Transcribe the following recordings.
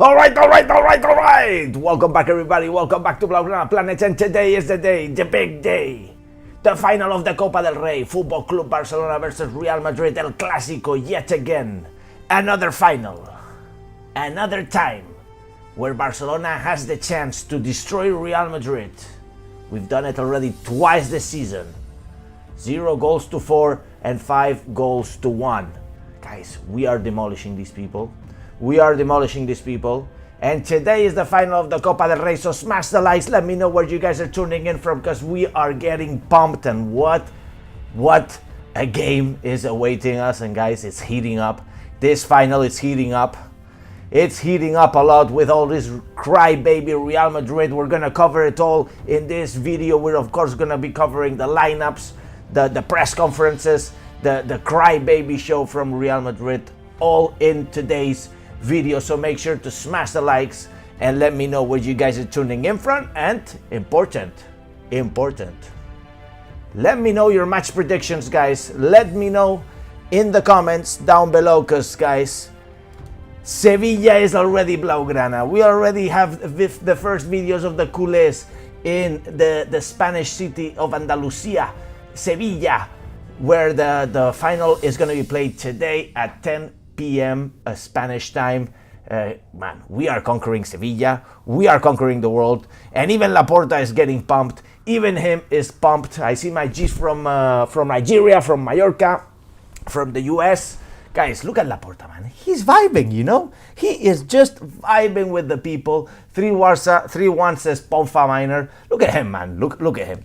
All right. Welcome back, everybody. Welcome back to Blaugrana Planet. And today is the day, the big day. The final of the Copa del Rey. Football Club Barcelona versus Real Madrid. El Clásico yet again. Another final. Another time where Barcelona has the chance to destroy Real Madrid. We've done it already twice this season. 0 goals to 4 and 5 goals to 1. Guys, we are demolishing these people. And today is the final of the Copa del Rey, so smash the likes. Let me know where you guys are tuning in from, because we are getting pumped. And what a game is awaiting us. And guys, it's heating up. This final is heating up. It's heating up a lot with all this crybaby Real Madrid. We're gonna cover it all in this video. We're of course gonna be covering the lineups, the press conferences, the crybaby show from Real Madrid, all in today's video. So make sure to smash the likes and let me know where you guys are tuning in from. And important, let me know your match predictions, guys. Let me know in the comments down below, because guys, Sevilla is already Blaugrana. We already have the first videos of the culés in the Spanish city of Andalusia, Sevilla, where the final is going to be played today at 10 p.m. Spanish time. Man, we are conquering Sevilla. We are conquering the world. And even Laporta is getting pumped. Even him is pumped. I see my G's from Nigeria, from Mallorca, from the US. Guys, look at Laporta, man. He's vibing, you know? He is just vibing with the people. 3-1 says Ponfa Minor. Look at him, man. Look at him.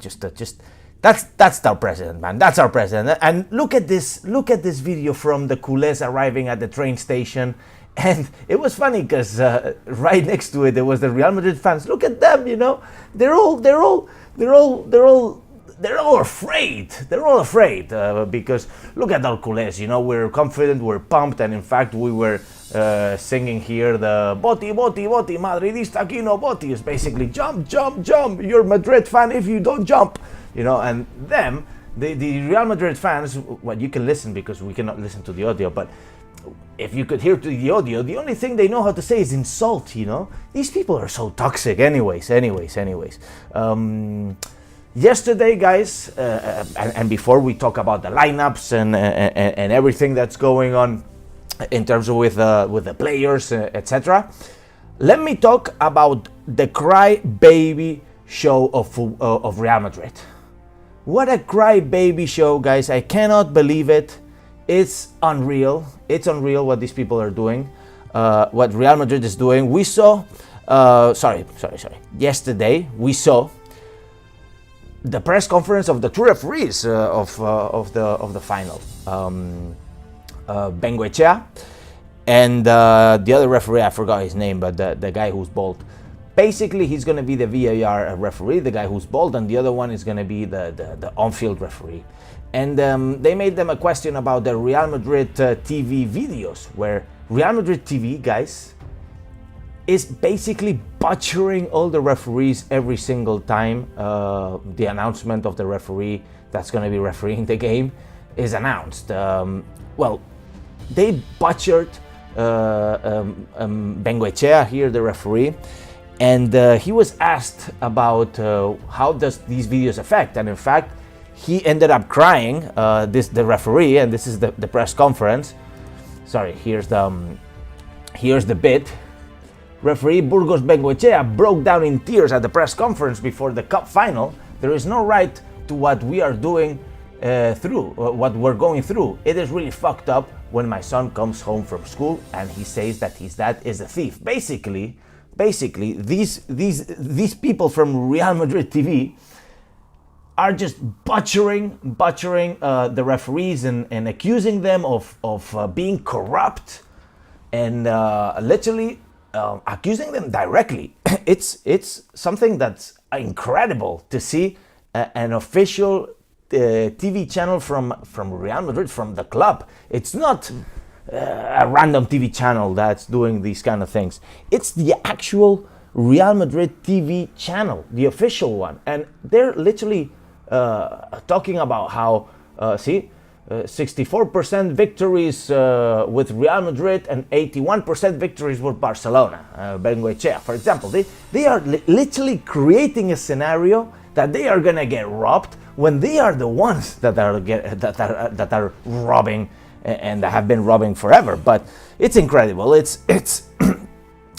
That's our president, man. That's our president. And look at this video from the culés arriving at the train station. And it was funny because right next to it there was the Real Madrid fans. Look at them, you know. They're all afraid. They're all afraid because look at our culés. You know, we're confident, we're pumped, and in fact we were singing here the Boti, Madridista aquí no Boti. It's basically jump. You're a Madrid fan if you don't jump. You know, and them, the Real Madrid fans, well, you can listen because we cannot listen to the audio, but if you could hear to the audio, the only thing they know how to say is insult, you know? These people are so toxic. Anyways. Yesterday, guys, and before we talk about the lineups and everything that's going on in terms of with the players, etc., let me talk about the cry-baby show of Real Madrid. What a cry-baby show, guys. I cannot believe it. It's unreal. It's unreal what these people are doing, what Real Madrid is doing. We saw, yesterday, we saw the press conference of the two referees of the final. Bengoechea and the other referee, I forgot his name, but the guy who's bald. Basically, he's going to be the VAR referee, the guy who's bald, and the other one is going to be the on-field referee. And they made them a question about the Real Madrid TV videos, where Real Madrid TV, guys, is basically butchering all the referees every single time the announcement of the referee that's going to be refereeing the game is announced. Well, they butchered Bengoechea here, the referee. And he was asked about how does these videos affect, and in fact, he ended up crying. The referee, and this is the press conference. Sorry, here's the bit. Referee Burgos Bengoechea broke down in tears at the press conference before the cup final. There is no right to what we are doing what we're going through. It is really fucked up when my son comes home from school and he says that his dad is a thief. Basically, these people from Real Madrid TV are just butchering the referees and accusing them of being corrupt and literally accusing them directly. It's something that's incredible to see an official TV channel from Real Madrid, from the club. It's not a random TV channel that's doing these kind of things. It's the actual Real Madrid TV channel, the official one. And they're literally talking about how, 64% victories with Real Madrid and 81% victories with Barcelona. Bengoechea, for example, they are literally creating a scenario that they are gonna get robbed when they are the ones that are robbing and have been robbing forever. But it's incredible. It's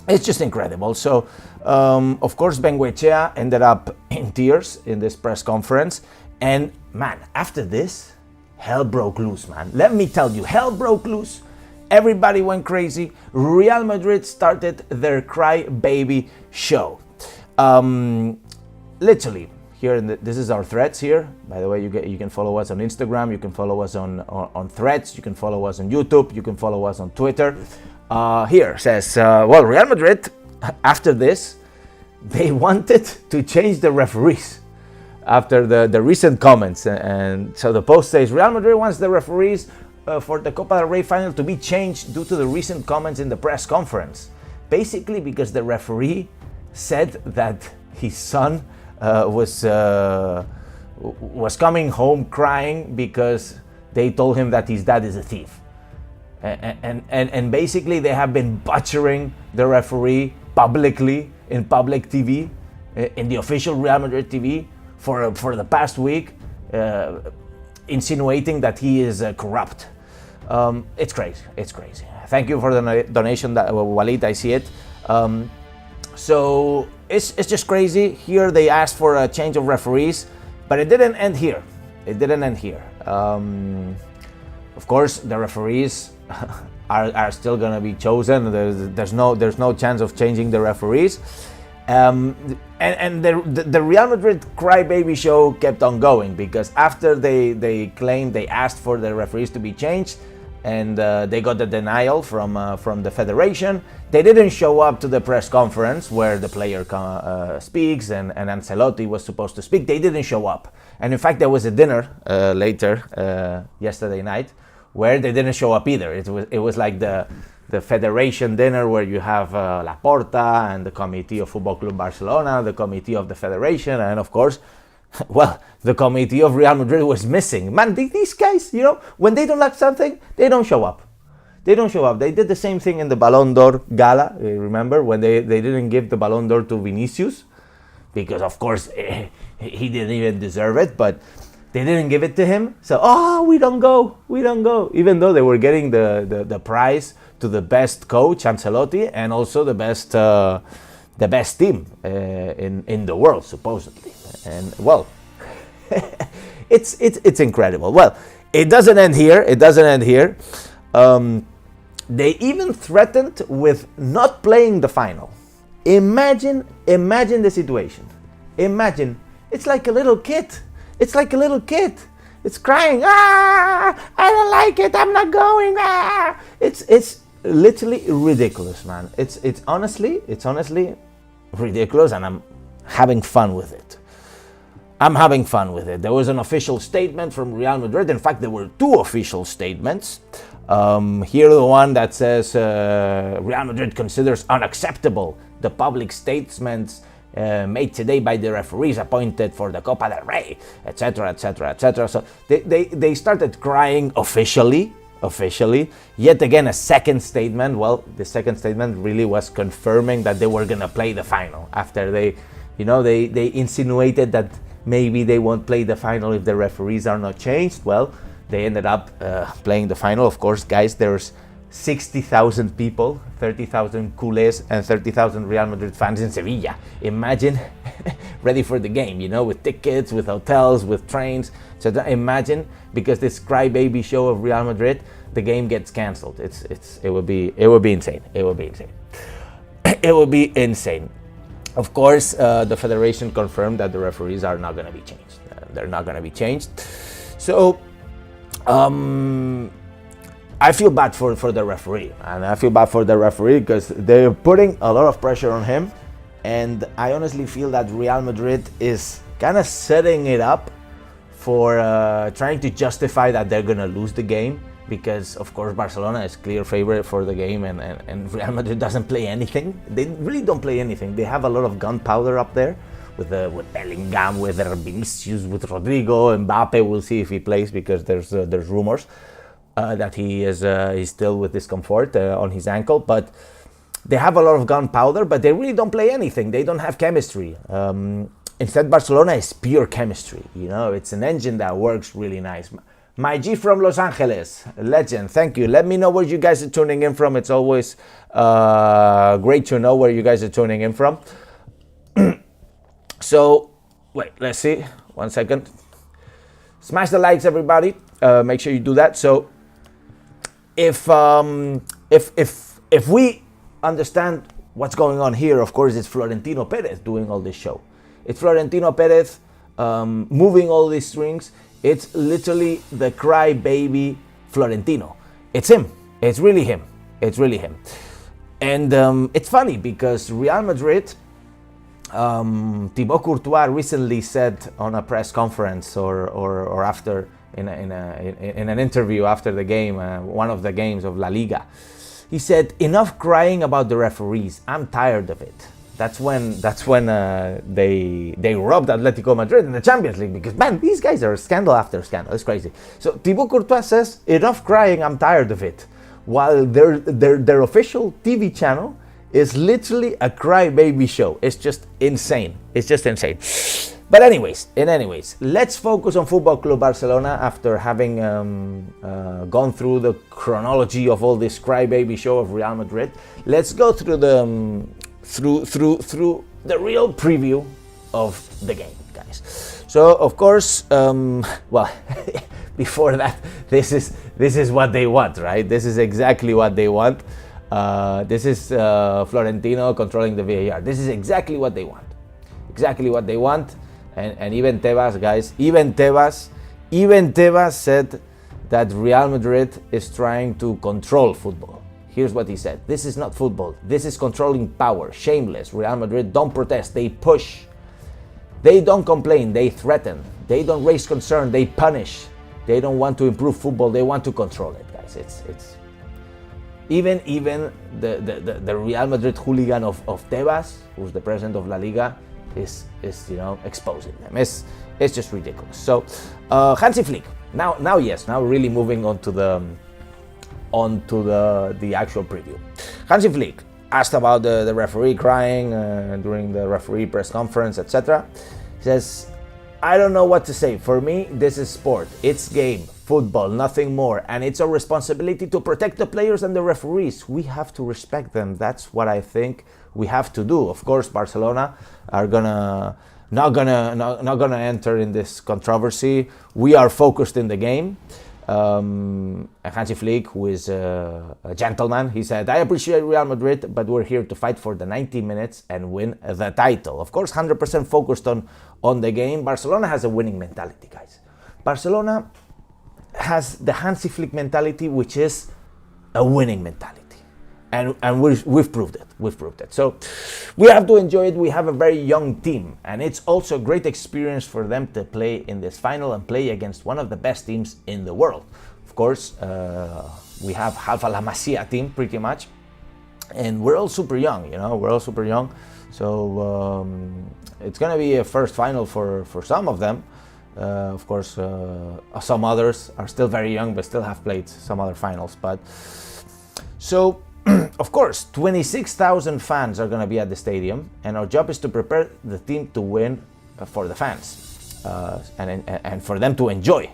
it's just incredible. So of course Bengoechea ended up in tears in this press conference, and man, after this, hell broke loose, man. Let me tell you, hell broke loose. Everybody went crazy. Real Madrid started their cry baby show. Literally, here this is our threads here. By the way, you can follow us on Instagram, you can follow us on Threads, you can follow us on YouTube, you can follow us on Twitter. Here says, well, Real Madrid, after this, they wanted to change the referees after the recent comments. And so the post says, Real Madrid wants the referees for the Copa del Rey final to be changed due to the recent comments in the press conference. Basically because the referee said that his son was coming home crying because they told him that his dad is a thief. And basically they have been butchering the referee publicly in public TV, in the official Real Madrid TV for the past week, insinuating that he is corrupt. It's crazy. It's crazy. Thank you for the donation, Walid. I see it. So it's just crazy. Here they asked for a change of referees, but it didn't end here. It didn't end here. Of course, the referees are still gonna be chosen. There's no chance of changing the referees. And the Real Madrid crybaby show kept on going, because after they claimed, they asked for the referees to be changed, and they got the denial from the federation. They didn't show up to the press conference where the player speaks and Ancelotti was supposed to speak. They didn't show up, and in fact there was a dinner later yesterday night where they didn't show up either. It was like the federation dinner where you have Laporta and the committee of Football Club Barcelona, the committee of the federation, and of course, well, the committee of Real Madrid was missing. Man, these guys, when they don't like something, they don't show up. They don't show up. They did the same thing in the Ballon d'Or gala, remember, when they didn't give the Ballon d'Or to Vinicius, because of course he didn't even deserve it, but they didn't give it to him. So, we don't go, even though they were getting the prize to the best coach, Ancelotti, and also the best team in the world, supposedly. And well, it's incredible. Well, it doesn't end here. They even threatened with not playing the final. Imagine the situation. Imagine, it's like a little kid. It's crying. I don't like it. I'm not going. It's literally ridiculous, man. It's honestly ridiculous, and I'm having fun with it. There was an official statement from Real Madrid. In fact, there were two official statements. Here, the one that says Real Madrid considers unacceptable the public statements made today by the referees appointed for the Copa del Rey, etc., etc., etc. So they started crying officially. Yet again, a second statement. Well, the second statement really was confirming that they were gonna play the final after they insinuated that maybe they won't play the final if the referees are not changed. Well, they ended up playing the final. Of course, guys, there's 60,000 people, 30,000 culés and 30,000 Real Madrid fans in Sevilla. Imagine, ready for the game, with tickets, with hotels, with trains. So imagine, because this crybaby show of Real Madrid, the game gets cancelled. It would be insane. It would be insane. Of course, the federation confirmed that the referees are not going to be changed. They're not going to be changed. So, I feel bad for the referee, and I feel bad for the referee because they're putting a lot of pressure on him, and I honestly feel that Real Madrid is kind of setting it up for trying to justify that they're gonna lose the game, because of course Barcelona is clear favorite for the game, and Real Madrid doesn't play anything. They really don't play anything. They have a lot of gunpowder up there, with Bellingham, with Vinicius, with Rodrigo, Mbappe. We'll see if he plays because there's rumors that he's still with discomfort on his ankle. But they have a lot of gunpowder, but they really don't play anything. They don't have chemistry. Instead, Barcelona is pure chemistry. You know, it's an engine that works really nice. My G from Los Angeles, legend, thank you. Let me know where you guys are tuning in from. It's always great to know where you guys are tuning in from. So, wait, let's see. 1 second. Smash the likes, everybody. Make sure you do that. So, if we understand what's going on here, of course, it's Florentino Perez doing all this show. It's Florentino Perez moving all these strings. It's literally the crybaby Florentino. It's him. It's really him. It's really him. And it's funny because Real Madrid, Thibaut Courtois recently said on a press conference or after in an interview after the game, one of the games of La Liga, he said, "Enough crying about the referees. I'm tired of it." That's when they robbed Atletico Madrid in the Champions League because, man, these guys are scandal after scandal. It's crazy. So Thibaut Courtois says, "Enough crying, I'm tired of it," while their official TV channel is literally a crybaby show. It's just insane. It's just insane. But anyways, let's focus on Football Club Barcelona after having gone through the chronology of all this crybaby show of Real Madrid. Let's go through the through the real preview of the game, guys. So of course, well, before that, this is what they want, right? This is exactly what they want. This is Florentino controlling the VAR. This is exactly what they want. Exactly what they want. And even Tebas, guys, even Tebas said that Real Madrid is trying to control football. Here's what he said. "This is not football. This is controlling power. Shameless. Real Madrid don't protest. They push. They don't complain. They threaten. They don't raise concern. They punish. They don't want to improve football. They want to control it, guys." It's even the Real Madrid hooligan of Tebas, who's the president of La Liga, is exposing them. It's just ridiculous. So Hansi Flick. Now really moving on to the actual preview. Hansi Flick asked about the referee crying during the referee press conference, etc. He says, "I don't know what to say. For me, this is sport. It's game, football, nothing more. And it's our responsibility to protect the players and the referees. We have to respect them. That's what I think we have to do." Of course, Barcelona are not gonna enter in this controversy. We are focused in the game. Hansi Flick, who is a gentleman, he said, "I appreciate Real Madrid, but we're here to fight for the 90 minutes and win the title." Of course, 100% focused on the game. Barcelona has a winning mentality, guys. Barcelona has the Hansi Flick mentality, which is a winning mentality. And we've proved it. We've proved it. So we have to enjoy it. We have a very young team, and it's also a great experience for them to play in this final and play against one of the best teams in the world. Of course, we have Alfa La Masia team pretty much, and we're all super young. We're all super young. So it's gonna be a first final for some of them. Of course, some others are still very young, but still have played some other finals. But so. Of course, 26,000 fans are going to be at the stadium, and our job is to prepare the team to win for the fans and for them to enjoy.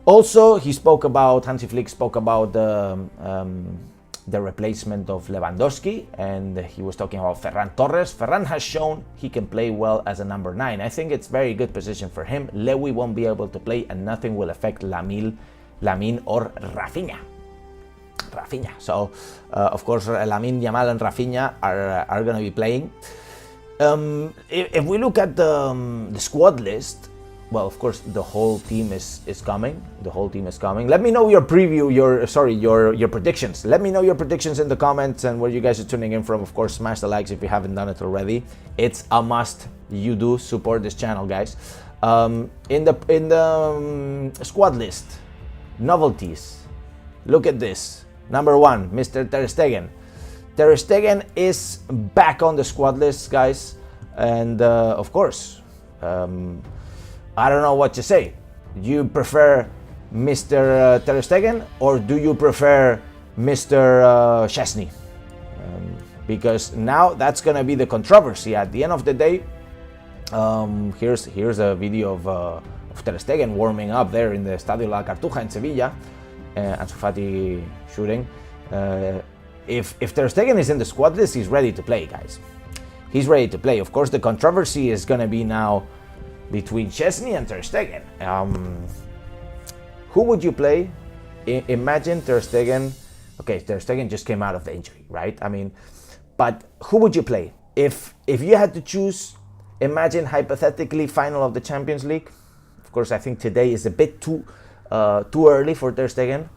Also, Hansi Flick spoke about the replacement of Lewandowski, and he was talking about Ferran Torres. Ferran has shown he can play well as a number 9. I think it's very good position for him. Lewy won't be able to play, and nothing will affect Lamine or Rafinha. So, of course, Lamine Yamal and Rafinha are going to be playing. If we look at the squad list, well, of course, the whole team is coming. The whole team is coming. Let me know your your predictions. Let me know your predictions in the comments and where you guys are tuning in from. Of course, smash the likes if you haven't done it already. It's a must. You do support this channel, guys. In the squad list, novelties. Look at this. Number 1, Mr. Ter Stegen. Ter Stegen is back on the squad list, guys. And of course, I don't know what to say. You prefer Mr. Ter Stegen, or do you prefer Mr. Szczesny? Because now that's going to be the controversy. At the end of the day, here's a video of Ter Stegen warming up there in the Estadio La Cartuja in Sevilla, Ansu Fati shooting. If Ter Stegen is in the squad list, he's ready to play, guys. He's ready to play. Of course, the controversy is going to be now between Szczesny and Ter Stegen. Who would you play? Imagine Ter Stegen. Okay, Ter Stegen just came out of the injury, right? I mean, but who would you play? If you had to choose, imagine hypothetically final of the Champions League. Of course, I think today is a bit too early for Ter Stegen,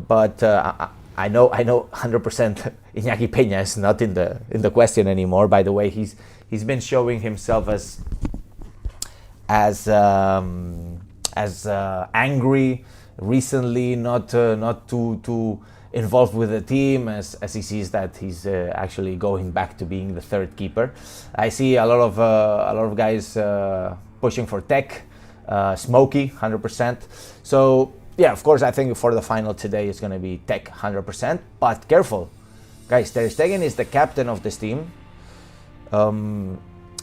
but I know 100% Iñaki Peña is not in the question anymore. By the way, he's been showing himself as angry recently, not too involved with the team, as he sees that he's actually going back to being the third keeper. I see a lot of guys pushing for Tech, Smokey 100%. So yeah, of course, I think for the final today it's going to be Tech 100%. But careful, guys. Ter Stegen is the captain of this team.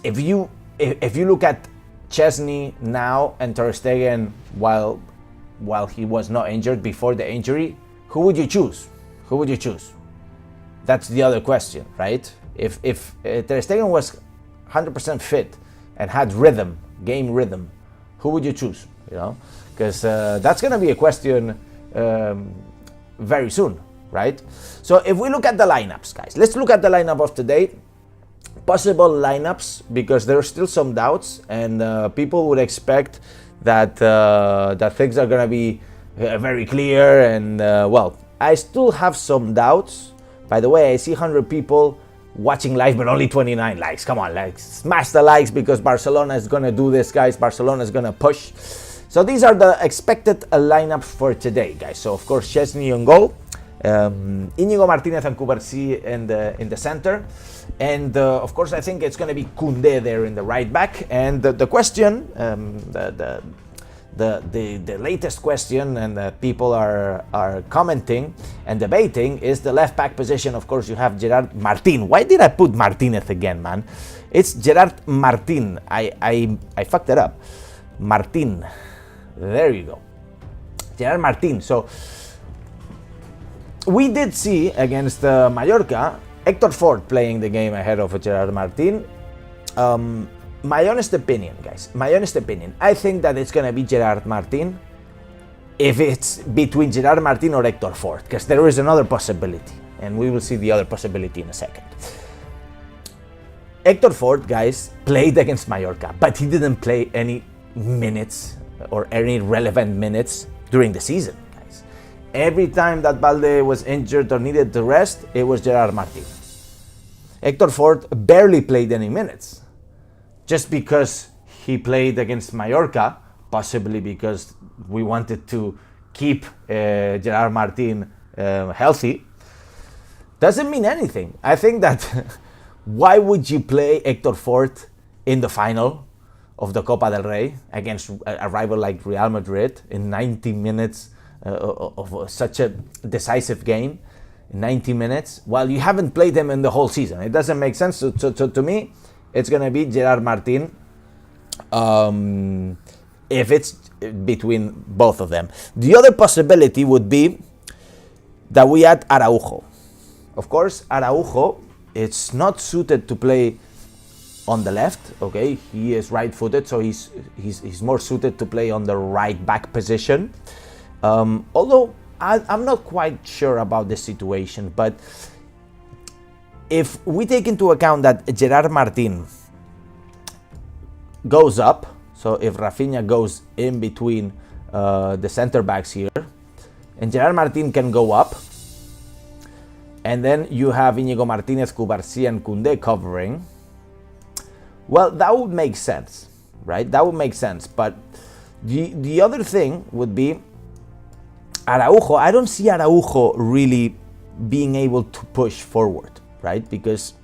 If you look at Szczesny now and Ter Stegen while he was not injured, before the injury, who would you choose? Who would you choose? That's the other question, right? If Ter Stegen was 100% fit and had rhythm, game rhythm, who would you choose? You know, because that's going to be a question very soon, right? So if we look at the lineups, guys, let's look at the lineup of today. Possible lineups, because there are still some doubts, and people would expect that things are going to be very clear. And well, I still have some doubts. By the way, I see 100 people watching live, but only 29 likes. Come on, like, smash the likes, because Barcelona is going to do this, guys. Barcelona is going to push. So these are the expected lineups for today, guys. So of course, Szczesny on goal, Íñigo Martínez and Cubarsí in the center, and of course I think it's going to be Koundé there in the right back. And the question, the latest question, and people are commenting and debating, is the left back position. Of course, you have Gerard Martín. Why did I put Martínez again, man? It's Gerard Martín. I fucked it up. Martín. There you go. Gerard Martín. So we did see against Mallorca Héctor Ford playing the game ahead of Gerard Martín. My honest opinion, guys, I think that it's going to be Gerard Martín if it's between Gerard Martín or Héctor Ford, because there is another possibility, and we will see the other possibility in a second. Héctor Ford, guys, played against Mallorca, but he didn't play any minutes or any relevant minutes during the season, guys. Every time that Balde was injured or needed to rest, it was Gerard Martín. Héctor Ford barely played any minutes, just because he played against Mallorca, possibly because we wanted to keep Gerard Martín healthy, doesn't mean anything. I think that why would you play Héctor Ford in the final of the Copa del Rey against a rival like Real Madrid in 90 minutes of such a decisive game, in 90 minutes, while you haven't played them in the whole season? It doesn't make sense. So to me, it's going to be Gerard Martín if it's between both of them. The other possibility would be that we add Araujo. Of course, Araujo, it's not suited to play on the left, okay? He is right-footed, so he's more suited to play on the right back position. Although I'm not quite sure about this situation, but if we take into account that Gerard Martín goes up, so if Rafinha goes in between the center backs here, and Gerard Martín can go up, and then you have Íñigo Martínez, Cubarsí, and Koundé covering, well, that would make sense, right? That would make sense. But the other thing would be Araujo. I don't see Araujo really being able to push forward, right? Because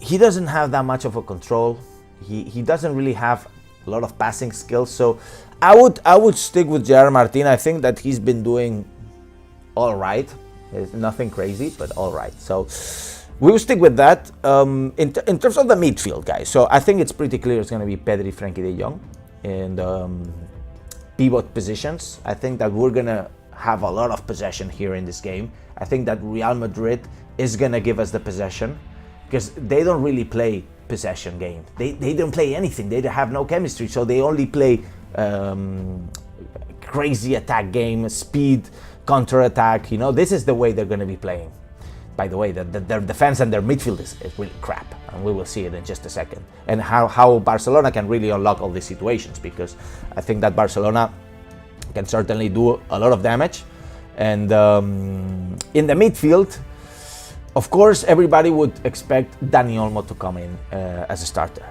he doesn't have that much of a control. He doesn't really have a lot of passing skills. So I would stick with Gerard Martin. I think that he's been doing all right. It's nothing crazy, but all right. So we will stick with that. In terms of the midfield, guys, so I think it's pretty clear it's going to be Pedri, Frenkie de Jong in pivot positions. I think that we're going to have a lot of possession here in this game. I think that Real Madrid is going to give us the possession because they don't really play possession game. They don't play anything. They have no chemistry, so they only play crazy attack game, speed, counter-attack. You know, this is the way they're going to be playing. By the way, their defense and their midfield is really crap, and we will see it in just a second. And how Barcelona can really unlock all these situations, because I think that Barcelona can certainly do a lot of damage. And in the midfield, of course, everybody would expect Dani Olmo to come in as a starter,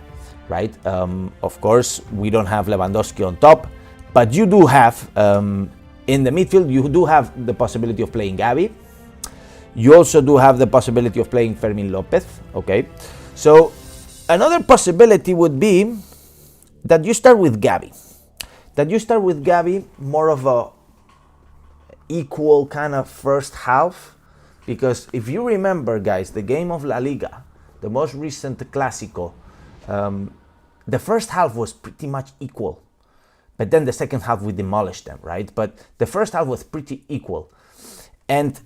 right? Of course, we don't have Lewandowski on top, but you do have, in the midfield, you do have the possibility of playing Gavi. You also do have the possibility of playing Fermin Lopez, okay? So another possibility would be that you start with Gavi. More of a equal kind of first half, because if you remember, guys, the game of La Liga, the most recent Clásico, the first half was pretty much equal, but then the second half we demolished them, right? But the first half was pretty equal. And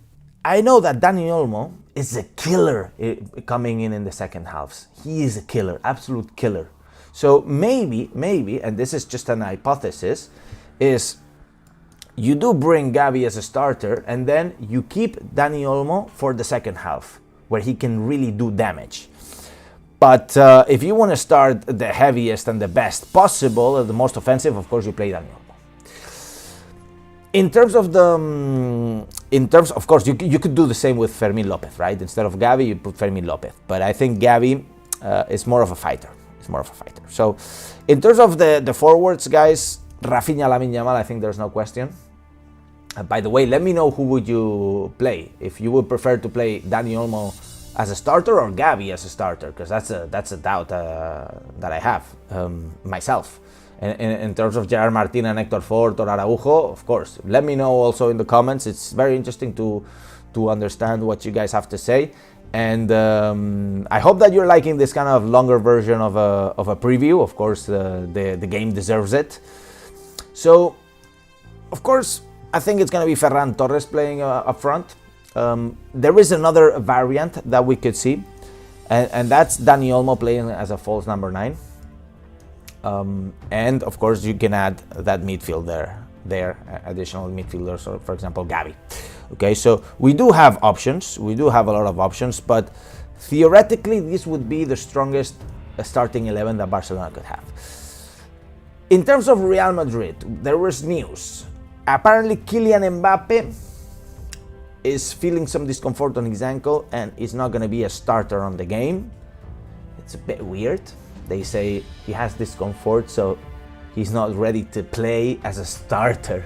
I know that Dani Olmo is a killer coming in the second halves. He is a killer, absolute killer. So maybe, and this is just an hypothesis, is you do bring Gavi as a starter and then you keep Dani Olmo for the second half, where he can really do damage. But if you want to start the heaviest and the best possible, the most offensive, of course, you play Dani Olmo. In terms, of course, you could do the same with Fermin Lopez, right? Instead of Gavi, you put Fermin Lopez. But I think Gavi is more of a fighter. So, in terms of the forwards, guys, Rafinha, Lamine Yamal, I think there's no question. By the way, let me know who would you play. If you would prefer to play Dani Olmo as a starter or Gavi as a starter, because that's a doubt that I have myself. In terms of Gerard Martin and Héctor Fort or Araujo, of course, let me know also in the comments. It's very interesting to understand what you guys have to say. And I hope that you're liking this kind of longer version of a preview. Of course, the game deserves it. So, of course, I think it's going to be Ferran Torres playing up front. There is another variant that we could see, and that's Dani Olmo playing as a false number 9. And of course, you can add that midfield there, additional midfielders, or for example, Gavi. Okay, so we do have options. We do have a lot of options, but theoretically, this would be the strongest starting 11 that Barcelona could have. In terms of Real Madrid, there was news. Apparently, Kylian Mbappe is feeling some discomfort on his ankle and is not going to be a starter on the game. It's a bit weird. They say he has discomfort, so he's not ready to play as a starter,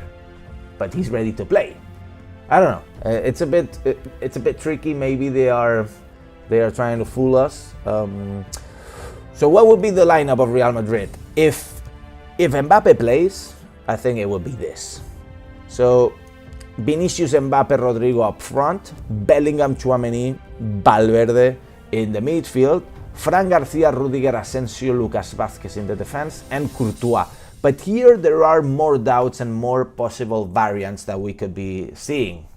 but he's ready to play. I don't know. It's a bit tricky. Maybe they are trying to fool us. So what would be the lineup of Real Madrid? If Mbappe plays, I think it would be this. So Vinicius, Mbappe, Rodrigo up front, Bellingham, Tchouaméni, Valverde in the midfield, Fran Garcia, Rudiger, Asensio, Lucas Vázquez in the defense, and Courtois. But here there are more doubts and more possible variants that we could be seeing.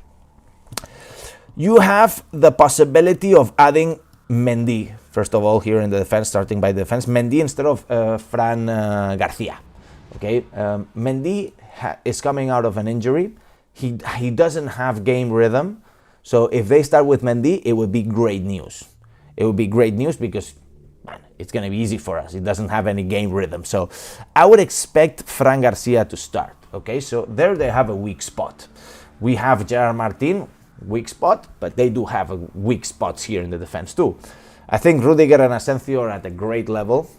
You have the possibility of adding Mendy, first of all, here in the defense, starting by defense. Mendy instead of Fran Garcia. Okay, Mendy is coming out of an injury. He doesn't have game rhythm. So if they start with Mendy, it would be great news. It would be great news because, man, it's going to be easy for us. He doesn't have any game rhythm. So I would expect Fran Garcia to start. Okay, so there they have a weak spot. We have Gerard Martin, weak spot, but they do have weak spots here in the defense too. I think Rudiger and Asensio are at a great level.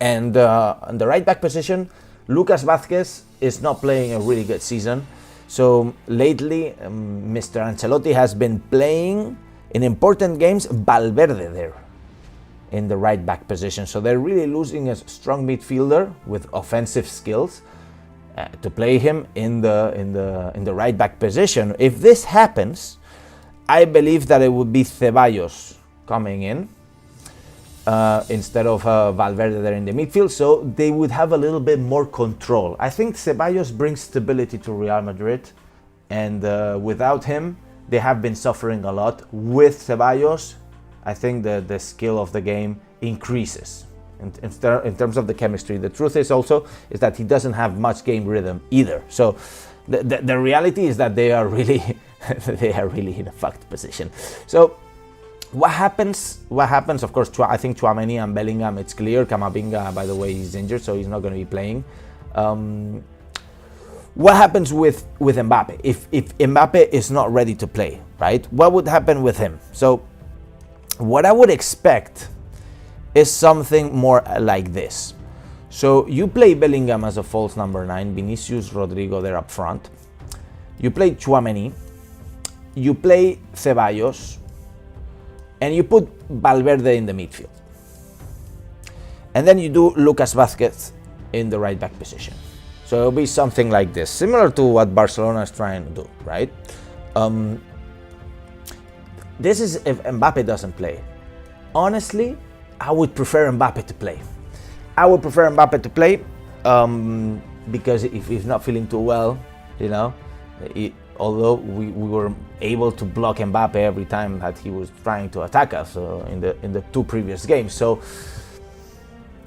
And on the right back position, Lucas Vázquez is not playing a really good season. So lately, Mr. Ancelotti has been playing in important games Valverde there. in the right back position. So they're really losing a strong midfielder with offensive skills to play him in the right back position. If this happens, I believe that it would be Ceballos coming in instead of Valverde there in the midfield, so they would have a little bit more control. I think Ceballos brings stability to Real Madrid, and without him, they have been suffering a lot. With Ceballos, I think the skill of the game increases in terms of the chemistry. The truth is also is that he doesn't have much game rhythm either. So the reality is that they are really in a fucked position. So what happens? Of course, I think Tchouaméni and Bellingham, it's clear. Camavinga, by the way, is injured, so he's not going to be playing. What happens with Mbappe? If Mbappe is not ready to play, right? What would happen with him? So what I would expect is something more like this. So you play Bellingham as a false number 9, Vinicius, Rodrigo there up front. You play Tchouaméni, you play Ceballos, and you put Valverde in the midfield. And then you do Lucas Vázquez in the right back position. So it'll be something like this, similar to what Barcelona is trying to do, right? This is if Mbappe doesn't play. Honestly, I would prefer Mbappe to play. Because if he's not feeling too well, you know, although we were able to block Mbappe every time that he was trying to attack us in the 2 previous games. So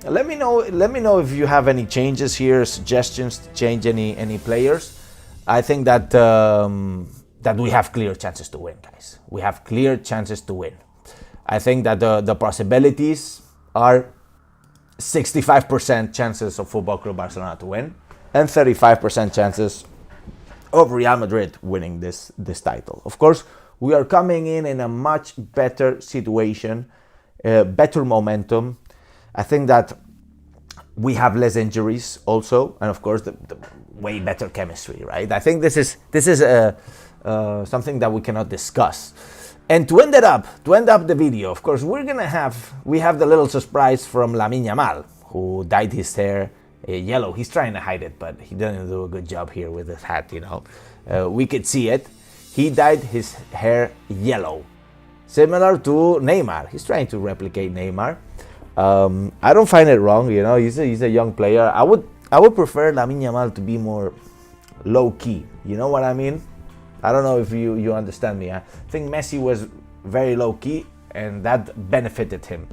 let me know if you have any changes here, suggestions to change any players. I think that that we have clear chances to win, guys. We have clear chances to win. I think that the possibilities are 65% chances of Football Club Barcelona to win and 35% chances of Real Madrid winning this title. Of course, we are coming in a much better situation, better momentum. I think that we have less injuries also, and of course the way better chemistry, right? I think this is something that we cannot discuss. And to end up the video, of course, we have the little surprise from Lamine Yamal, who dyed his hair yellow. He's trying to hide it, but he doesn't do a good job here with his hat, you know. We could see it. He dyed his hair yellow, similar to Neymar. He's trying to replicate Neymar. I don't find it wrong, you know. He's a young player. I would prefer Lamine Yamal to be more low key. You know what I mean? I don't know if you understand me. I think Messi was very low key, and that benefited him.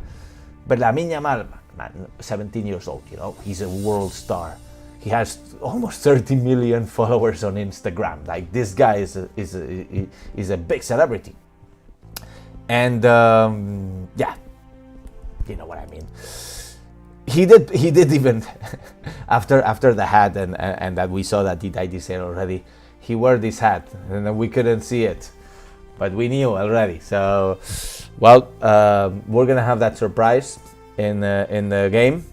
But Lamine Yamal, man, 17 years old, you know, he's a world star. He has almost 30 million followers on Instagram. Like, this guy is a big celebrity. And yeah, you know what I mean. He did even after the hat and that we saw that he dyed his hair already. He wore this hat and then we couldn't see it, but we knew already. So, well, we're gonna have that surprise in the game,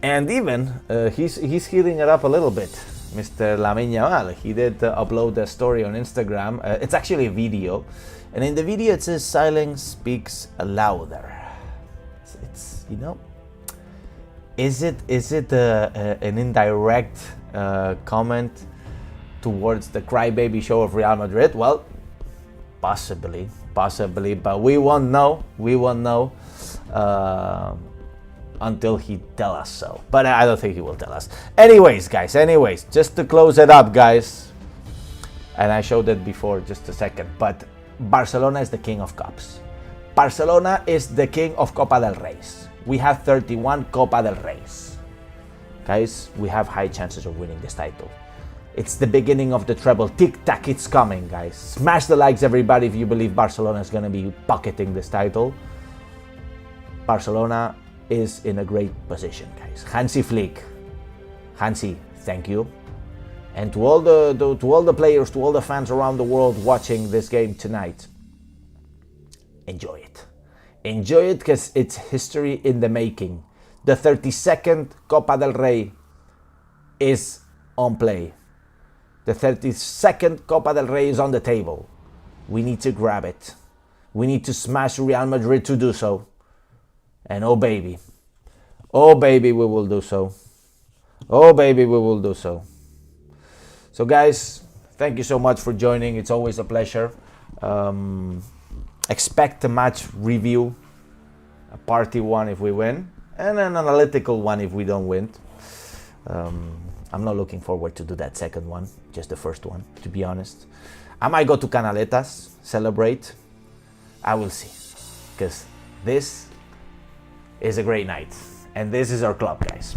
and even he's heating it up a little bit, Mr. Lamine Yamal. He did upload a story on Instagram. It's actually a video, and in the video it says "Silence speaks louder." It's you know, is it an indirect comment towards the crybaby show of Real Madrid? Well, possibly, but we won't know until he tell us so. But I don't think he will tell us. Anyways, just to close it up, guys, and I showed it before just a second, but Barcelona is the king of cups. Barcelona is the king of Copa del Rey. We have 31 Copa del Reys. Guys, we have high chances of winning this title. It's the beginning of the treble. Tic-tac, it's coming, guys. Smash the likes, everybody, if you believe Barcelona is going to be pocketing this title. Barcelona is in a great position, guys. Hansi Flick. Hansi, thank you. And to all the players, to all the fans around the world watching this game tonight, enjoy it. Enjoy it, because it's history in the making. The 32nd Copa del Rey is on play. The 32nd Copa del Rey is on the table. We need to grab it. We need to smash Real Madrid to do so. And oh baby, we will do so. Oh baby, we will do so. So guys, thank you so much for joining. It's always a pleasure. Expect a match review, a party one if we win, and an analytical one if we don't win. I'm not looking forward to do that second one, just the first one, to be honest. I might go to Canaletas, celebrate. I will see, because this is a great night, and this is our club, guys.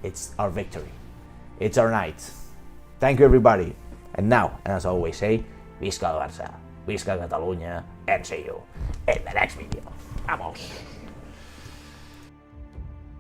It's our victory. It's our night. Thank you, everybody. And now, and as I always say, Visca el Barça, Visca Catalunya, and see you in the next video. Vamos!